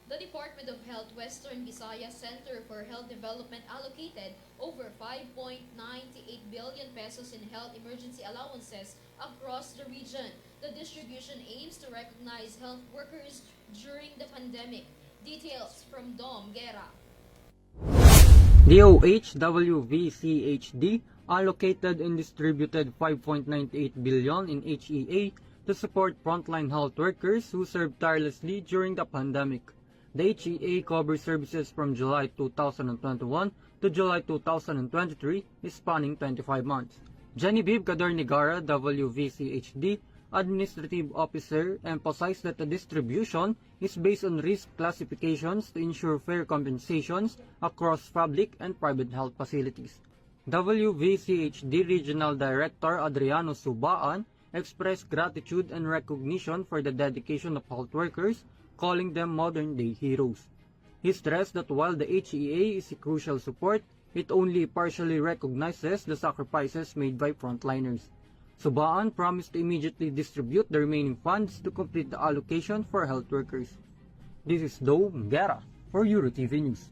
The Department of Health Western Visayas Center for Health Development allocated over 5.98 billion pesos in health emergency allowances across the region. The distribution aims to recognize health workers during the pandemic. Details from Dom Guerra. DOH WVCHD allocated and distributed 5.98 billion in HEA to support frontline health workers who served tirelessly during the pandemic. The HEA covers services from July 2021 to July 2023, spanning 25 months. Genevieve Cadornigara, WVCHD Administrative Officer, emphasized that the distribution is based on risk classifications to ensure fair compensations across public and private health facilities. WVCHD Regional Director Adriano Subaan expressed gratitude and recognition for the dedication of health workers, calling them modern-day heroes. He stressed that while the HEA is a crucial support, it only partially recognizes the sacrifices made by frontliners. Subaan promised to immediately distribute the remaining funds to complete the allocation for health workers. This is Dom Guerra for EuroTV News.